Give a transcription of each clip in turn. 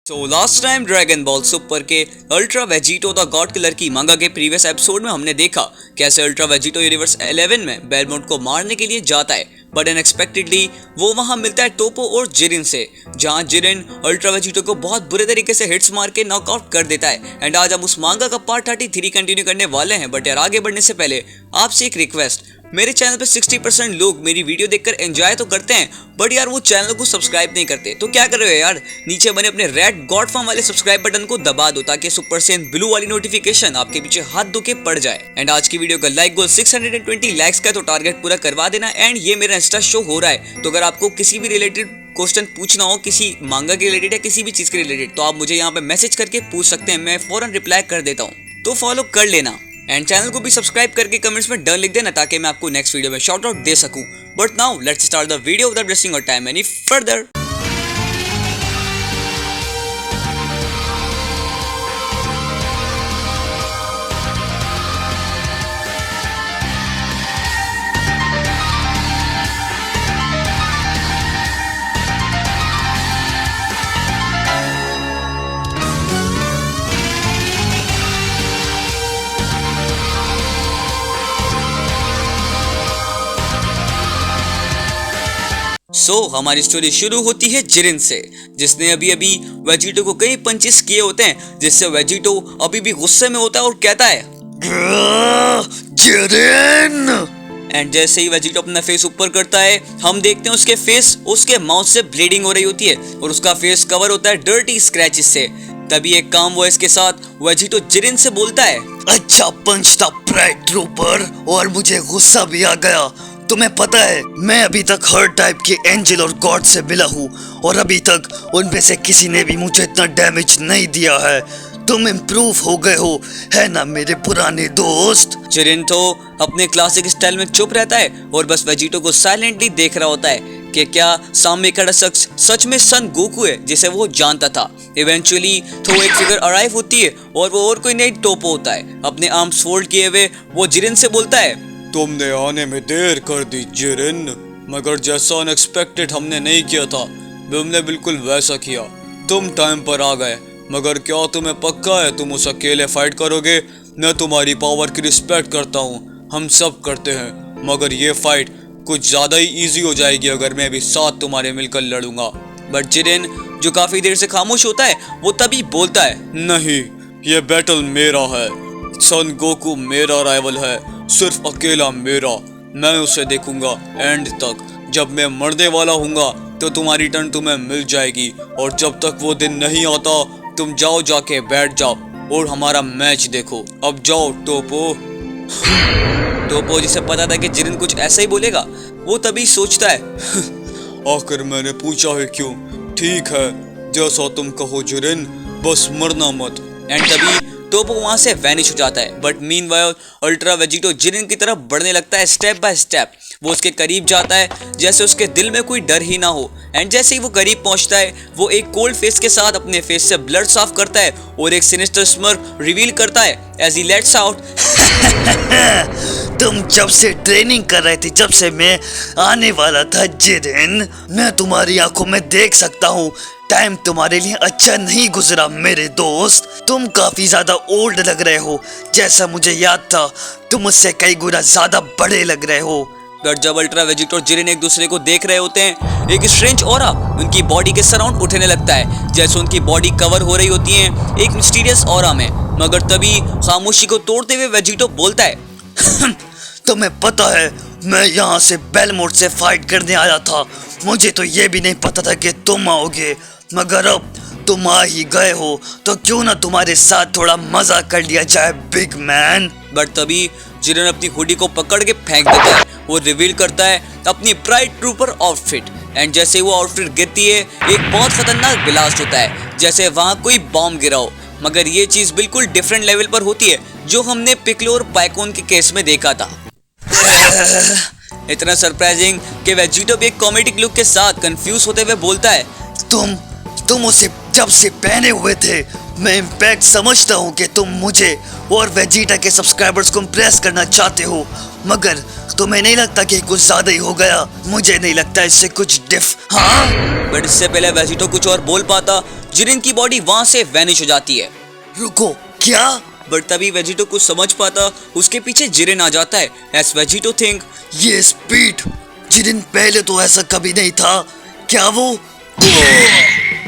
सो last time Dragon Ball Super के Ultra Vegito the God Killer की manga के previous episode में हमने देखा कैसे अल्ट्रा वेजिटो यूनिवर्स 11 में बेलमोंट को मारने के लिए जाता है, बट अनएक्सपेक्टेडली वो वहां मिलता है टोपो और जिरिन से, जहां जिरिन अल्ट्रा वेजिटो को बहुत बुरे तरीके से हिट्स मार के नॉकआउट कर देता है। एंड आज हम उस मांगा का पार्ट 33 कंटिन्यू करने वाले हैं, बट यार आगे बढ़ने से पहले आपसे एक रिक्वेस्ट, मेरे चैनल पे 60% लोग मेरी वीडियो देखकर एंजॉय तो करते हैं, बट यार वो चैनल को सब्सक्राइब नहीं करते। तो क्या कर रहे हो यार, नीचे बने अपने रेड गॉड फॉर्म वाले सब्सक्राइब बटन को दबा दो ताकि सुपर सेन ब्लू वाली नोटिफिकेशन आपके पीछे हाथ धो के पड़ जाए। एंड आज की वीडियो का लाइक गोल 620 लाइक्स का, तो टारगेट पूरा करवा देना। एंड ये मेरा इंस्टा शो हो रहा है, तो अगर आपको किसी भी रिलेटेड क्वेश्चन पूछना हो, किसी मांगा के रिलेटेड या किसी भी चीज के रिलेटेड, तो आप मुझे यहाँ पे मैसेज करके पूछ सकते हैं, मैं फौरन रिप्लाई कर देता हूँ, तो फॉलो कर लेना। एंड चैनल को भी सब्सक्राइब करके कमेंट्स में डन लिख देना ताकि मैं आपको नेक्स्ट वीडियो में शाउट आउट दे सकूं। But now let's start the video without wasting your time any further. हमारी स्टोरी शुरू होती है जिरिन से, जिसने अभी अभी वेजिटो को कई पंचेस किए होते हैं, जिससे वेजिटो अभी भी गुस्से में होता है और कहता है जिरिन। एंड जैसे ही वेजिटो अपना फेस ऊपर करता है, हम देखते हैं उसके फेस, उसके माउथ से ब्लीडिंग हो रही होती है और उसका फेस कवर होता है डर्टी स्क्रैचेस से। तभी एक काम वॉइस के साथ वेजिटो जिरिन से बोलता है, अच्छा पंच था प्राइड ट्रूपर, और मुझे गुस्सा भी आ गया। तुम्हें पता है मैं अभी तक हर टाइप के एंजल और गॉड से मिला हूँ और अभी तक उनमें से किसी ने भी मुझे इतना डैमेज नहीं दिया है। तुम इम्प्रूव हो गए हो, है ना मेरे पुराने दोस्त। जिरिन तो अपने क्लासिक स्टाइल में चुप रहता है और बस वेजिटो को साइलेंटली देख रहा होता है कि क्या सामने खड़ा शख्स सच में सन गोकू है जिसे वो जानता था। इवेंचुअली तो एक फिगर अराइव होती है और वो और कोई नहीं टोपो होता है। अपने आर्म्स फोल्ड किए हुए वो जिरिन से बोलता है, तुमने आने में देर कर दी जिरिन, मगर जैसा अनएक्सपेक्टेड हमने नहीं किया था तुमने बिल्कुल वैसा किया। तुम टाइम पर आ गए, मगर क्या तुम्हें पक्का है तुम उस अकेले फाइट करोगे? मैं तुम्हारी पावर की रिस्पेक्ट करता हूँ, हम सब करते हैं, मगर ये फाइट कुछ ज्यादा ही इजी हो जाएगी अगर मैं भी साथ तुम्हारे मिलकर लड़ूंगा। बट जिरिन जो काफी देर से खामोश होता है, वो तभी बोलता है, नहीं, ये बैटल मेरा है, सन गोकू मेरा राइवल है, सिर्फ अकेला मेरा। मैं उसे देखूंगा एंड तक। जब मैं मरने वाला हूँगा तो तुम्हारी टर्न तुम्हें मिल जाएगी, और जब तक वो दिन नहीं आता तुम जाओ, जाके बैठ जाओ और हमारा मैच देखो। अब जाओ टोपो। टोपो जिसे पता था कि जिरिन कुछ ऐसा ही बोलेगा, वो तभी सोचता है आखिर मैंने पूछा है क्यों? ठीक है, जैसा तुम कहो जिरिन, बस मरना मत। एंड तभी टोपो वहां से वैनिश हो जाता है। बट मीनवाइल अल्ट्रा वेजिटो जिरिन की तरफ बढ़ने लगता है स्टेप बाय स्टेप। वो उसके करीब जाता है जैसे उसके दिल में कोई डर ही ना हो। एंड जैसे ही वो करीब पहुंचता है, वो एक कोल्ड फेस के साथ अपने फेस से ब्लड साफ करता है और एक सिनिस्टर स्मर्क रिवील करता है एज ही लेट्स आउट तुम जब से ट्रेनिंग कर रहे थे, जब से मैं आने वाला था जिरिन, मैं तुम्हारी आंखों में देख सकता हूँ टाइम तुम्हारे लिए अच्छा नहीं गुजरा मेरे दोस्त। तुम काफी ज्यादा ओल्ड लग रहे हो, जैसा मुझे याद था तुम मुझसे कई गुना ज्यादा बड़े लग रहे हो। बट जब अल्ट्रा वेजिटो और जिरिन एक दूसरे को देख रहे होते हैं, एक स्ट्रेंज ऑरा उनकी बॉडी के सराउंड उठने लगता है, जैसे उनकी बॉडी कवर हो रही होती है एक मिस्टीरियस ऑरा में। मगर तभी खामोशी को तोड़ते हुए वेजिटो बोलता है, तुम्हें पता है मैं यहाँ से बेलमोंट से फाइट करने आया था, मुझे तो ये भी नहीं पता था कि तुम आओगे, मगर अब तुम आ ही गए हो तो क्यों ना तुम्हारे साथ थोड़ा मजा कर लिया जाए बिग मैन। बट तभी जिरिन अपनी हुडी को पकड़ के फेंक देता है। वो रिवील करता है अपनी प्राइड ट्रूपर आउटफिट। एंड जैसे वो आउटफिट गिरती है, एक बहुत खतरनाक ब्लास्ट होता है, जैसे वहां कोई बॉम्ब गिरा हो। मगर ये चीज बिल्कुल डिफरेंट लेवल पर होती है जो हमने पिक्लो और पाइकोन के केस में देखा था। इतना सरप्राइजिंग कि वेजिटो भी एक कॉमेडिक लुक के साथ कंफ्यूज होते हुए बोलता है, तुम उसे जब से पहने हुए थे, मैं इम्पैक्ट समझता हूँ कि तुम मुझे और वेजिटा के सब्सक्राइबर्स को इम्प्रेस करना चाहते हो, मगर तुम्हें नहीं लगता कि कुछ ज्यादा ही हो गया? मुझे नहीं लगता इससे कुछ हाँ? बट इससे पहले वेजिटो कुछ और बोल पाता, जिरेन की बॉडी वहां से वैनिश हो जाती है। रुको, क्या? बट तभी वेजिटो कुछ समझ पाता उसके पीछे जिरेन आ जाता है। एज वेजिटो थिंक, ये स्पीड, जिन पहले तो ऐसा कभी नहीं था। क्या वो?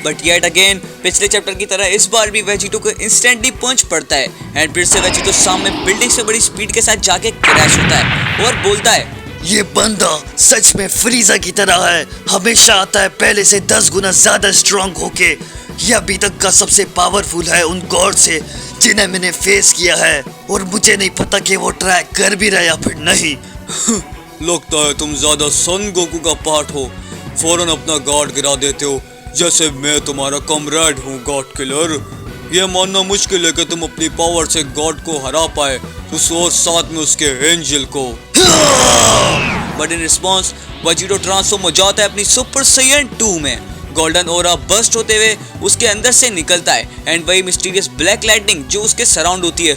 बट येट अगेन पिछले चैप्टर की तरह इस बार भी वेजिटो को इंस्टेंटली पंच पड़ता है एंड फिर से वेजिटो सामने बिल्डिंग से बड़ी स्पीड के साथ जाके क्रैश होता है और बोलता है, ये बंदा सच में फ्रीजा की तरह है। हमेशा आता है पहले से 10 गुना ज्यादा स्ट्रांग होके। ये अभी तक का सबसे पावरफुल है उन गॉड से जिन्हें मैंने फेस किया है, और मुझे नहीं पता कि वो ट्राई कर भी रहा या फिर नहीं। लगता है तुम ज्यादा सन गोकू का पार्ट हो, फौरन अपना गार्ड गिरा देते हो जैसे मैं तुम्हारा कमरेड हूँ गॉड किलर। ये मानना मुश्किल है कि तुम अपनी पावर से गॉड को हरा पाए, और साथ में उसके एंजल को। But in response Vegito transform हो जाता है अपनी सुपर सैयन 2 में। गोल्डन ओरा बस्ट होते हुए उसके अंदर से निकलता है एंड वही मिस्टीरियस ब्लैक लाइटनिंग जो उसके सराउंड होती है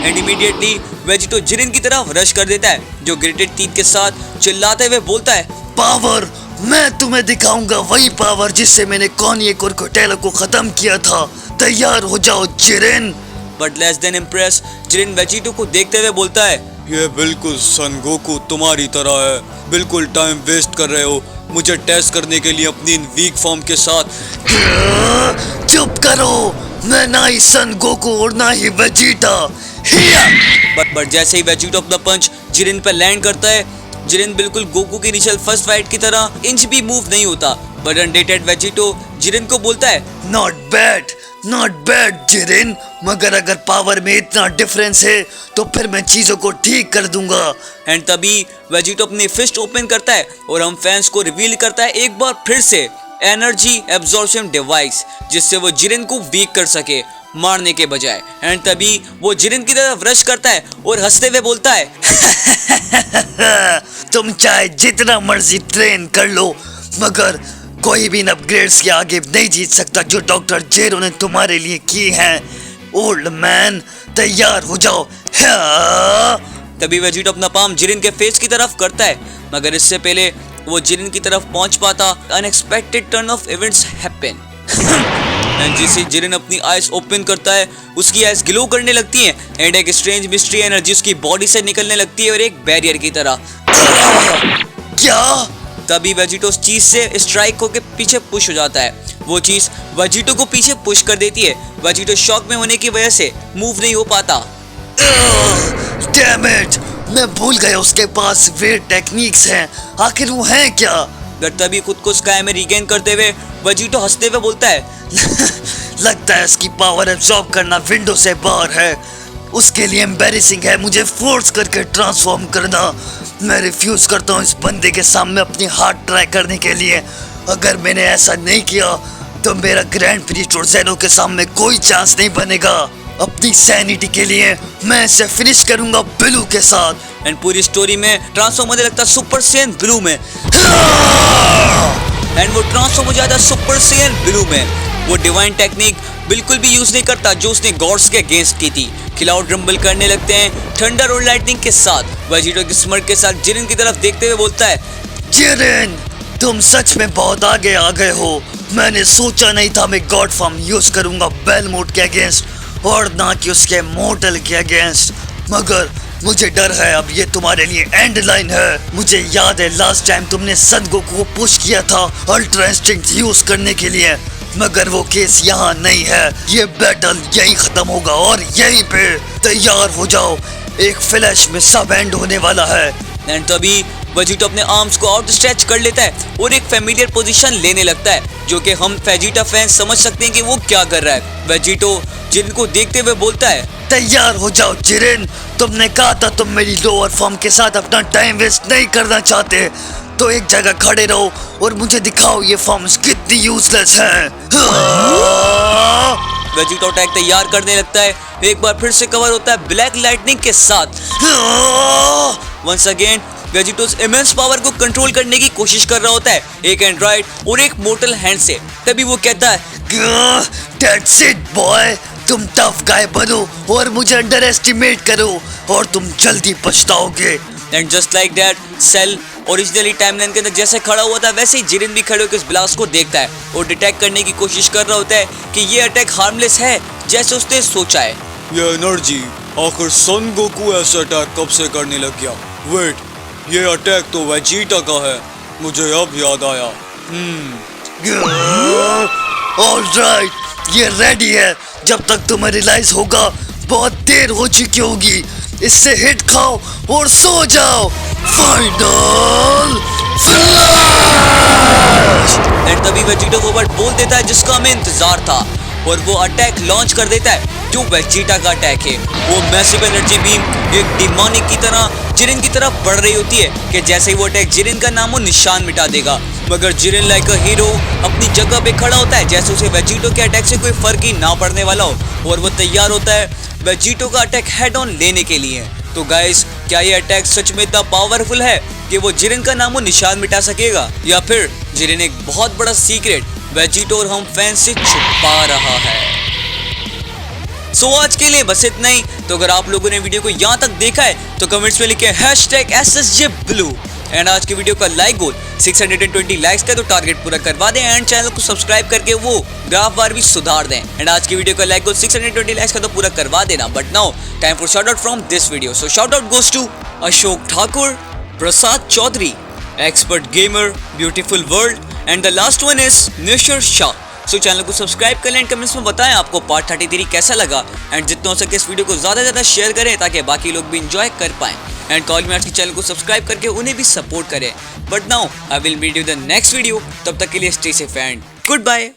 एंड इमीडिएटली वेजिटो जिरेन की तरफ रश कर देता है, जो ग्रेटेड टीथ के साथ चिल्लाते हुए बोलता है, पावर, मैं तुम्हें दिखाऊंगा वही पावर जिससे मैंने कॉनिए कोर्कोटेलो को खत्म किया था। तैयार हो जाओ Jiren. But less than impress Jiren Vegito को देखते हुए बोलता है, ये बिल्कुल सन गोकू तुम्हारी तरह है, बिल्कुल टाइम वेस्ट कर रहे हो मुझे टेस्ट करने के लिए अपनी इन वीक फॉर्म के साथ। चुप करो, मैं ना ही सन गोकू और ना ही वेजिटा। बट जैसे ही वेजिटो अपना पंच जिरेन पर लैंड करता है, जिरेन बिल्कुल गोकू की इनिशियल फर्स्ट फाइट की तरह इंच भी मूव नहीं होता। बट अनडेटेड वेजिटो जिरेन को बोलता है, नॉट बैड जिरेन, मगर अगर पावर में इतना डिफरेंस है तो फिर मैं चीजों को ठीक कर दूंगा। एंड तभी वेजिटो अपनी फिस्ट ओपन करता है और हम फैंस को रिवील करता है एक बार फिर से एनर्जी एब्जॉर्प्शन डिवाइस, जिससे वो जिरेन को वीक कर सके मारने के बजाय। एंड तभी वो जिरेन की तरफ रश करता है और हंसते हुए बोलता है, तुम चाहे जितना मर्जी ट्रेन कर लो, मगर कोई भी इन अपग्रेड्स के आगे नहीं जीत सकता जो डॉक्टर जेरो ने तुम्हारे लिए की हैं। ओल्ड मैन, तैयार हो जाओ। तभी वेजिटो अपना पाम जिरेन के फेस की तरफ करता है, मगर इससे पहले वो जिरेन की तरफ पहुंच पाता, unexpected turn off events happen. And जिसे जिरेन अपनी आइज ओपन करता है, उसकी आइज ग्लो करने लगती हैं एंड एक स्ट्रेंज मिस्ट्री एनर्जी उसकी बॉडी से निकलने लगती है और एक बैरियर की तरह। क्या? तभी वेजिटो उस चीज से स्ट्राइक होकर पीछे पुश हो जाता है। वो चीज वेजिटो को पीछे पुश कर देती है। वेजिटो शॉक में होने की वजह से मूव नहीं हो पाता। डैम इट, मैं भूल गया उसके पास वे टेक्निक्स हैं। आखिर वो हैं क्या? बट तभी खुद को स्काई में रिगेन करते हुए वेजिटो हंसते हुए बोलता है, लगता है इसकी पावर एब्जॉर्ब करना विंडो से बाहर है। उसके लिए एम्बैरेसिंग है मुझे फोर्स करके ट्रांसफॉर्म करना। मैं रिफ्यूज करता हूँ इस बंदे के सामने अपनी हार्ट ट्राई करने के लिए। अगर मैंने ऐसा नहीं किया तो मेरा ग्रैंड प्रीस्ट और ज़ेनो के सामने कोई चांस नहीं बनेगा। अपनी सैनिटी के लिए मैं इसे फिनिश करूंगा ब्लू के साथ। एंड पूरी स्टोरी में ट्रांसफॉर्म होने लगता सुपर सैयन ब्लू में एंड वो ट्रांसफॉर्म हो जाता सुपर सैयन ब्लू में। वो डिवाइन टेक्निक बिल्कुल भी यूज नहीं करता जो उसने गॉड्स के अगेंस्ट की थी। क्लाउड रंबल करने लगते हैं थंडर और लाइटनिंग के साथ। वेजिटो की स्मर्ट के साथ जिरेन की तरफ देखते हुए बोलता है, जिरेन, तुम सच में बहुत आगे आ गए हो। मैंने सोचा नहीं था मैं गॉड फॉर्म यूज करूंगा बेलमोट के अगेंस्ट और ना कि उसके मोर्टल के अगेंस्ट, मगर मुझे डर है अब ये तुम्हारे लिए एंड लाइन है। मुझे याद है लास्ट टाइम तुमने सन गोकू को पुश किया था अल्ट्रा इंस्टिंक्ट यूज करने के लिए, मगर वो केस यहाँ नहीं है। ये बैटल यहीं खत्म होगा और यहीं पे तैयार हो जाओ, एक फ्लैश में सब एंड होने वाला है। एंड तभी वेजिटो अपने आर्म्स को आउट स्ट्रेच कर लेता है और एक फेमिलियर पोजीशन लेने लगता है, जो कि हम वेजिटा फैंस समझ सकते हैं कि वो क्या कर रहा है। वेजिटो जिनको देखते हुए बोलता है, तैयार हो जाओ जिरेन, तुमने कहा था तुम मेरी लोअर फॉर्म के साथ अपना टाइम वेस्ट नहीं करना चाहते, तो एक जगह खड़े रहो और मुझे दिखाओ ये फॉर्म्स कितनी यूजलेस हैं। वेजिटो अटैक तैयार करने लगता है, एक बार फिर से कवर होता है ब्लैक लाइटनिंग के साथ। वंस अगेन वेजिटोस इमेंस पावर को कंट्रोल करने की कोशिश कर रहा होता है एक एंड्रॉइड और एक मोर्टल हैंड से। तभी वो कहता है, That's it boy, तुम टफ गाय बनो और मुझे अंडर एस्टिमेट करो और तुम जल्दी पछताओगे। And just like that sale originally timeline के अंदर जैसे खड़ा हुआ था वैसे ही जिरिन भी खड़े होकर इस ब्लास्ट को देखता है और डिटेक्ट करने की कोशिश कर रहा होता है कि ये अटैक हार्मलेस है जैसे उसने सोचा है। ये एनर्जी, आखिर सन गोकू ऐसा अटैक कब से करने लग गया? वेट, ये अटैक तो वेजिटा का है, मुझे अब याद आया। ऑलराइट, ये रेडी है। जब तक तुम्हें रियलाइज होगा बहुत देर हो चुकी होगी। इससे हिट खाओ और सो जाओ। Final flash. एंड तभी वेजिटा वो वर्ड बोल देता है जिसका हमें इंतजार था और वो अटैक लॉन्च कर देता है जो वेजिटा का अटैक है। वो मैसिव एनर्जी बीम एक डिमोनिक की तरह जिरिन की तरफ बढ़ रही होती है कि जैसे ही वो अटैक जिरिन का नामो निशान मिटा देगा। मगर जिरिन लाइक अ हीरो अपनी जगह पे खड़ा होता है जैसे उसे वेजिटो के अटैक से कोई फर्क ही ना पड़ने वाला हो और वो तैयार होता है वेजिटो का अटैक हेड ऑन लेने के लिए। तो गाइस, क्या ये अटैक सच में इतना पावरफुल है कि वो जिरिन का नामो निशान मिटा सकेगा, या फिर जिरिन एक बहुत बड़ा सीक्रेट वेजिटो और हम फैंस से छुपा रहा है? सो आज के लिए बस इतना ही। तो अगर आप लोगों ने वीडियो को यहाँ तक देखा है तो कमेंट्स में लिखें #SSJBlue। एंड आज की वीडियो का लाइक गोल 620 लाइक्स का तो टारगेट पूरा करवा दें एंड चैनल को सब्सक्राइब करके वो ग्राफ बार भी सुधार दें। एंड आज की वीडियो का लाइक गोल 620 लाइक्स का तो पूरा करवा देना। But now time for shout out from this video. So shout out goes to Ashok Thakur, Prasad Chaudhary, expert gamer, beautiful world and the last one is Nishar Shah. सो चैनल को सब्सक्राइब कर लें, कमेंट्स में बताएं आपको पार्ट 33 कैसा लगा एंड जितना हो सके इस वीडियो को ज़्यादा से ज़्यादा शेयर करें ताकि बाकी लोग भी इंजॉय कर पाएं। एंड कॉल मी आर्ट्स की चैनल को सब्सक्राइब करके उन्हें भी सपोर्ट करें। But now I will meet you the next video. तब तक के लिए stay safe and good bye.